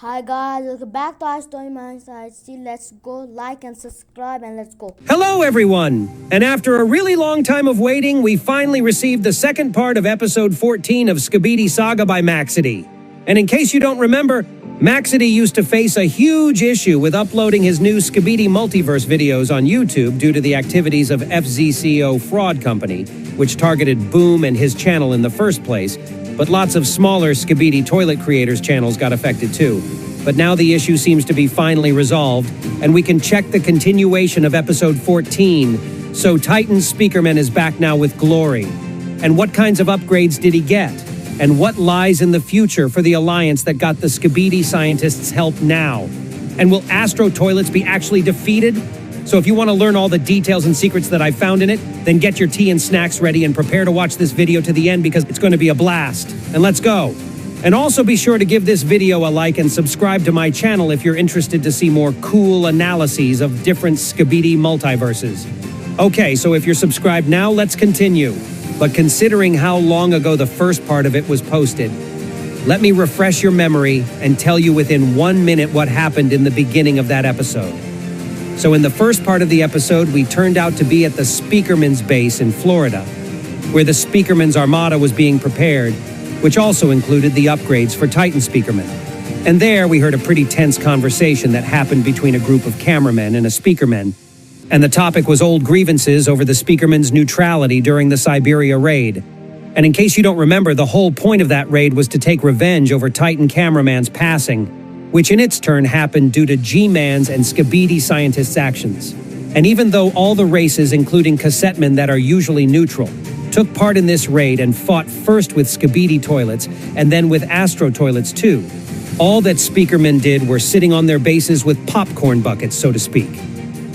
Hi guys, welcome back to our story Maxedy. Let's go like and subscribe and let's go. Hello everyone! And after a really long time of waiting, we finally received the second part of episode 14 of Skibidi Saga by Maxedy. And in case you don't remember, Maxedy used to face a huge issue with uploading his new Skibidi multiverse videos on YouTube due to the activities of FZCO Fraud Company, which targeted Boom and his channel in the first place, but lots of smaller Skibidi toilet creators' channels got affected too. But now the issue seems to be finally resolved, and we can check the continuation of episode 14. So Titan Speakerman is back now with glory. And what kinds of upgrades did he get? And what lies in the future for the alliance that got the Skibidi scientists' help now? And will Astro Toilets be actually defeated? So if you want to learn all the details and secrets that I've found in it, then get your tea and snacks ready and prepare to watch this video to the end because it's going to be a blast. And let's go! And also be sure to give this video a like and subscribe to my channel if you're interested to see more cool analyses of different Skibidi multiverses. Okay, so if you're subscribed now, let's continue. But considering how long ago the first part of it was posted, let me refresh your memory and tell you within 1 minute what happened in the beginning of that episode. So in the first part of the episode, we turned out to be at the Speakerman's base in Florida, where the Speakerman's armada was being prepared, which also included the upgrades for Titan Speakerman. And there we heard a pretty tense conversation that happened between a group of cameramen and a Speakerman. And the topic was old grievances over the Speakerman's neutrality during the Siberia raid. And in case you don't remember, the whole point of that raid was to take revenge over Titan Cameraman's passing, which in its turn happened due to G-Man's and Skibidi scientists' actions. And even though all the races, including Cassettemen that are usually neutral, took part in this raid and fought first with Skibidi toilets and then with Astro toilets too, all that Speakermen did were sitting on their bases with popcorn buckets, so to speak.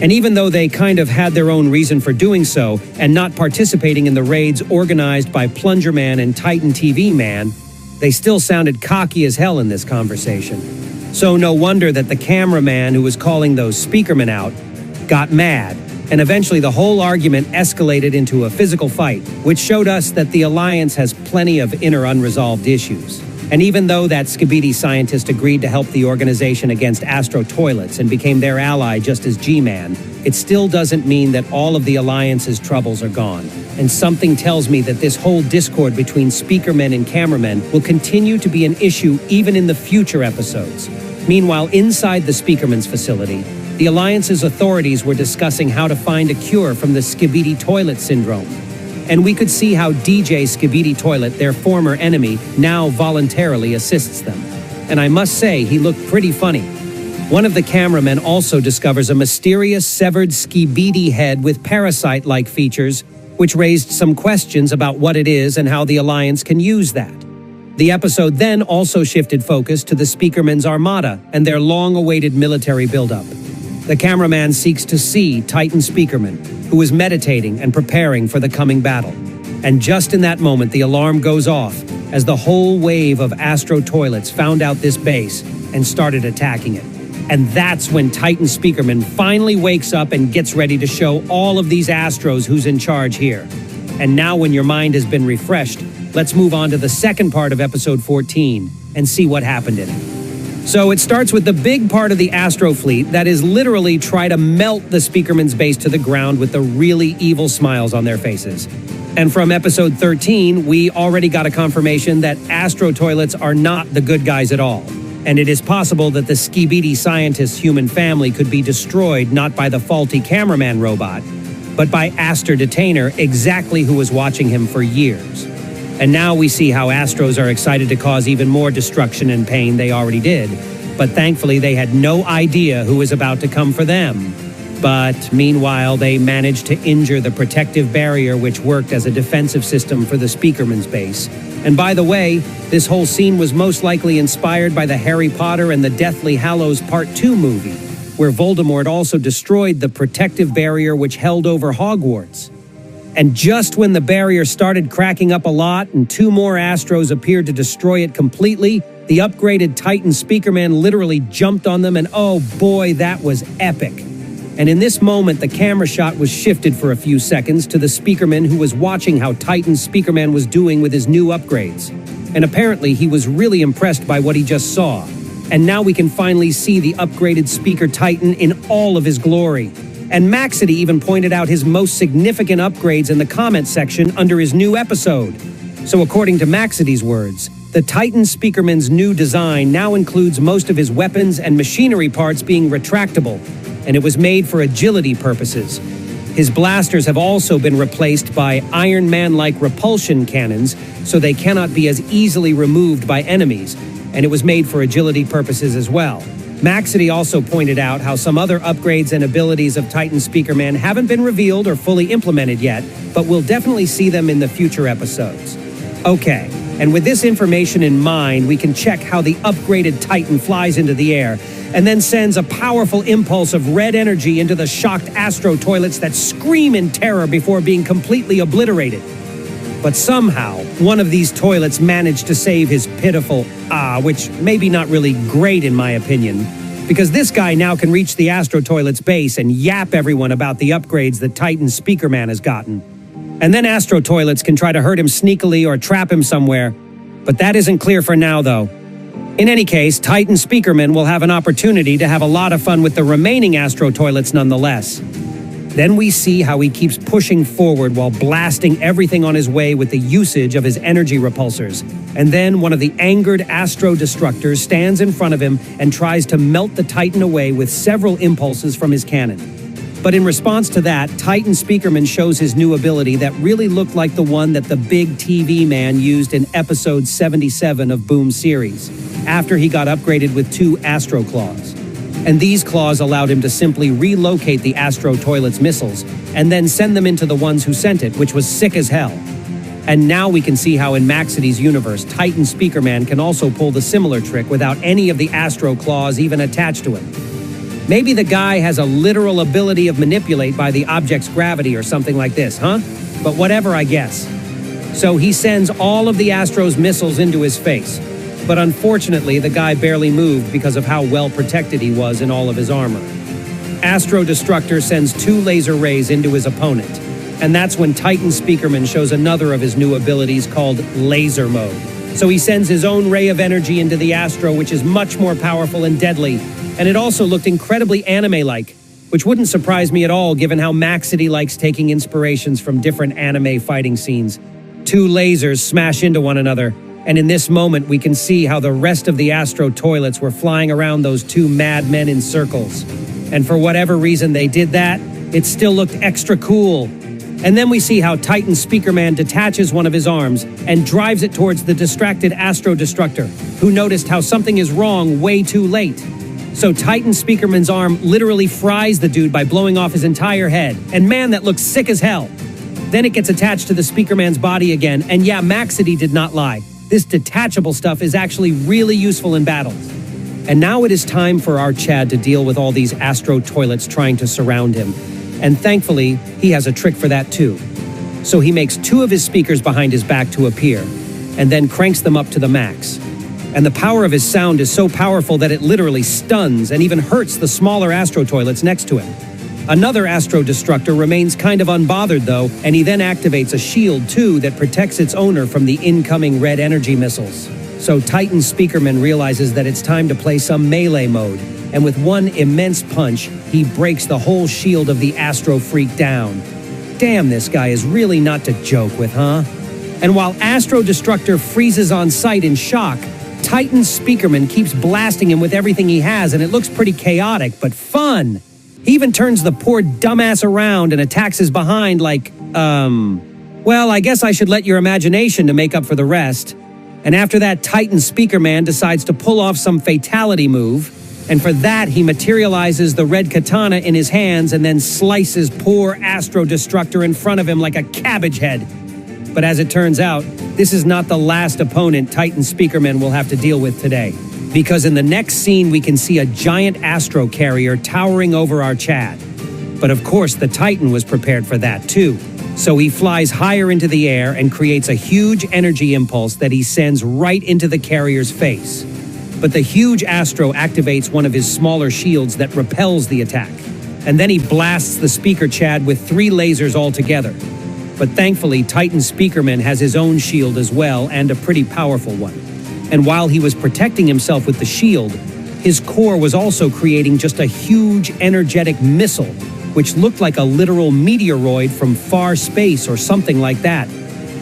And even though they kind of had their own reason for doing so and not participating in the raids organized by Plunger Man and Titan TV Man, they still sounded cocky as hell in this conversation. So no wonder that the cameraman who was calling those Speakermen out got mad, and eventually the whole argument escalated into a physical fight, which showed us that the Alliance has plenty of inner unresolved issues. And even though that Skibidi scientist agreed to help the organization against Astro Toilets and became their ally just as G-Man, it still doesn't mean that all of the Alliance's troubles are gone. And something tells me that this whole discord between Speakermen and cameramen will continue to be an issue even in the future episodes. Meanwhile, inside the Speakerman's facility, the Alliance's authorities were discussing how to find a cure from the Skibidi Toilet Syndrome. And we could see how DJ Skibidi Toilet, their former enemy, now voluntarily assists them. And I must say, he looked pretty funny. One of the cameramen also discovers a mysterious severed Skibidi head with parasite-like features, which raised some questions about what it is and how the Alliance can use that. The episode then also shifted focus to the Speakerman's armada and their long-awaited military buildup. The cameraman seeks to see Titan Speakerman, who is meditating and preparing for the coming battle. And just in that moment, the alarm goes off as the whole wave of Astro Toilets found out this base and started attacking it. And that's when Titan Speakerman finally wakes up and gets ready to show all of these Astros who's in charge here. And now when your mind has been refreshed, let's move on to the second part of episode 14 and see what happened in it. So it starts with the big part of the Astro fleet that is literally try to melt the Speakerman's base to the ground with the really evil smiles on their faces. And from episode 13, we already got a confirmation that Astro Toilets are not the good guys at all. And it is possible that the Skibidi scientist's human family could be destroyed not by the faulty cameraman robot, but by Aster Detainer, exactly who was watching him for years. And now we see how Astros are excited to cause even more destruction and pain they already did. But thankfully they had no idea who was about to come for them. But meanwhile, they managed to injure the protective barrier which worked as a defensive system for the Speakerman's base. And by the way, this whole scene was most likely inspired by the Harry Potter and the Deathly Hallows Part 2 movie, where Voldemort also destroyed the protective barrier which held over Hogwarts. And just when the barrier started cracking up a lot and 2 more Astros appeared to destroy it completely, the upgraded Titan Speakerman literally jumped on them, and oh boy, that was epic. And in this moment, the camera shot was shifted for a few seconds to the Speakerman who was watching how Titan Speakerman was doing with his new upgrades. And apparently he was really impressed by what he just saw. And now we can finally see the upgraded Speaker Titan in all of his glory. And Maxedy even pointed out his most significant upgrades in the comment section under his new episode. So according to Maxedy's words, the Titan Speakerman's new design now includes most of his weapons and machinery parts being retractable, and it was made for agility purposes. His blasters have also been replaced by Iron Man-like repulsion cannons, so they cannot be as easily removed by enemies, and it was made for agility purposes as well. Maxedy also pointed out how some other upgrades and abilities of Titan Speakerman haven't been revealed or fully implemented yet, but we'll definitely see them in the future episodes. Okay, and with this information in mind, we can check how the upgraded Titan flies into the air and then sends a powerful impulse of red energy into the shocked Astro toilets that scream in terror before being completely obliterated. But somehow, one of these toilets managed to save his pitiful which maybe not really great in my opinion, because this guy now can reach the Astro toilet's base and yap everyone about the upgrades that Titan Speakerman has gotten. And then Astro toilets can try to hurt him sneakily or trap him somewhere, but that isn't clear for now though. In any case, Titan Speakerman will have an opportunity to have a lot of fun with the remaining Astro toilets nonetheless. Then we see how he keeps pushing forward while blasting everything on his way with the usage of his energy repulsors. And then one of the angered Astro Destructors stands in front of him and tries to melt the Titan away with several impulses from his cannon. But in response to that, Titan Speakerman shows his new ability that really looked like the one that the big TV man used in episode 77 of Boom's series, after he got upgraded with 2 Astro Claws. And these claws allowed him to simply relocate the Astro Toilet's missiles and then send them into the ones who sent it, which was sick as hell. And now we can see how in Maxedy's universe, Titan Speakerman can also pull the similar trick without any of the Astro Claws even attached to him. Maybe the guy has a literal ability of manipulate by the object's gravity or something like this, huh? But whatever, I guess. So he sends all of the Astro's missiles into his face. But unfortunately, the guy barely moved because of how well protected he was in all of his armor. Astro Destructor sends 2 laser rays into his opponent. And that's when Titan Speakerman shows another of his new abilities called Laser Mode. So he sends his own ray of energy into the Astro, which is much more powerful and deadly. And it also looked incredibly anime-like, which wouldn't surprise me at all given how Maxedy likes taking inspirations from different anime fighting scenes. 2 lasers smash into one another, and in this moment we can see how the rest of the Astro toilets were flying around those 2 madmen in circles. And for whatever reason they did that, it still looked extra cool. And then we see how Titan Speakerman detaches one of his arms and drives it towards the distracted Astro Destructor, who noticed how something is wrong way too late. So Titan Speakerman's arm literally fries the dude by blowing off his entire head, and man, that looks sick as hell. Then it gets attached to the Speakerman's body again, and yeah, Maxedy did not lie. This detachable stuff is actually really useful in battles. And now it is time for our Chad to deal with all these Astro toilets trying to surround him. And thankfully, he has a trick for that too. So he makes 2 of his speakers behind his back to appear, and then cranks them up to the max. And the power of his sound is so powerful that it literally stuns and even hurts the smaller Astro toilets next to him. Another Astro Destructor remains kind of unbothered though, and he then activates a shield too that protects its owner from the incoming red energy missiles. So Titan Speakerman realizes that it's time to play some melee mode, and with one immense punch, he breaks the whole shield of the Astro Freak down. Damn, this guy is really not to joke with, huh? And while Astro Destructor freezes on sight in shock, Titan Speakerman keeps blasting him with everything he has, and it looks pretty chaotic, but fun. He even turns the poor dumbass around and attacks his behind like, well, I guess I should let your imagination to make up for the rest. And after that, Titan Speakerman decides to pull off some fatality move, and for that, he materializes the red katana in his hands and then slices poor Astro Destructor in front of him like a cabbage head. But as it turns out, this is not the last opponent Titan Speakerman will have to deal with today. Because in the next scene, we can see a giant Astro carrier towering over our Chad. But of course, the Titan was prepared for that too. So he flies higher into the air and creates a huge energy impulse that he sends right into the carrier's face. But the huge Astro activates one of his smaller shields that repels the attack. And then he blasts the Speaker Chad with 3 lasers altogether. But thankfully, Titan Speakerman has his own shield as well, and a pretty powerful one. And while he was protecting himself with the shield, his core was also creating just a huge, energetic missile, which looked like a literal meteoroid from far space or something like that.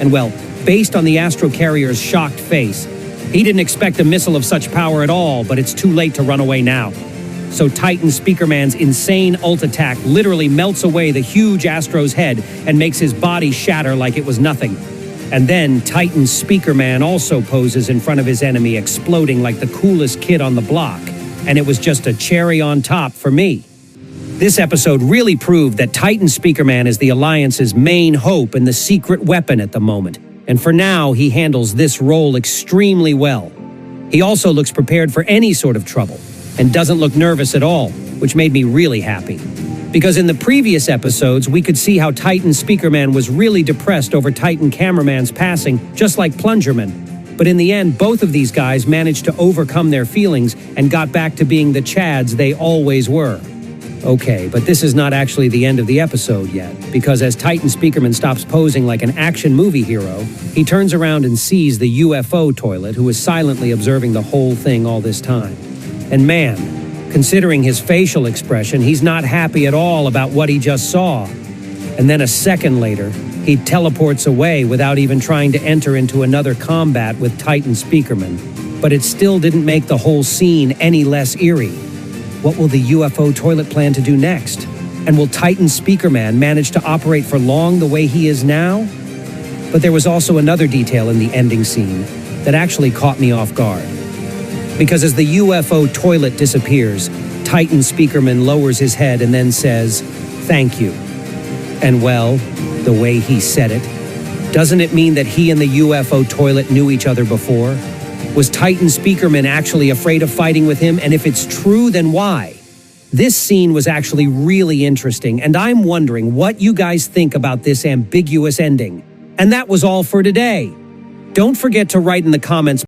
And well, based on the Astro Carrier's shocked face, he didn't expect a missile of such power at all, but it's too late to run away now. So Titan Speakerman's insane ult attack literally melts away the huge Astro's head and makes his body shatter like it was nothing. And then Titan Speakerman also poses in front of his enemy, exploding like the coolest kid on the block. And it was just a cherry on top for me. This episode really proved that Titan Speakerman is the Alliance's main hope and the secret weapon at the moment. And for now, he handles this role extremely well. He also looks prepared for any sort of trouble and doesn't look nervous at all, which made me really happy. Because in the previous episodes, we could see how Titan Speakerman was really depressed over Titan Cameraman's passing, just like Plungerman. But in the end, both of these guys managed to overcome their feelings and got back to being the Chads they always were. Okay, but this is not actually the end of the episode yet, because as Titan Speakerman stops posing like an action movie hero, he turns around and sees the UFO toilet, who is silently observing the whole thing all this time. And man, considering his facial expression, he's not happy at all about what he just saw. And then a second later, he teleports away without even trying to enter into another combat with Titan Speakerman. But it still didn't make the whole scene any less eerie. What will the UFO toilet plan to do next? And will Titan Speakerman manage to operate for long the way he is now? But there was also another detail in the ending scene that actually caught me off guard. Because as the UFO toilet disappears, Titan Speakerman lowers his head and then says, "Thank you." And well, the way he said it, doesn't it mean that he and the UFO toilet knew each other before? Was Titan Speakerman actually afraid of fighting with him? And if it's true, then why? This scene was actually really interesting, and I'm wondering what you guys think about this ambiguous ending. And that was all for today. Don't forget to write in the comments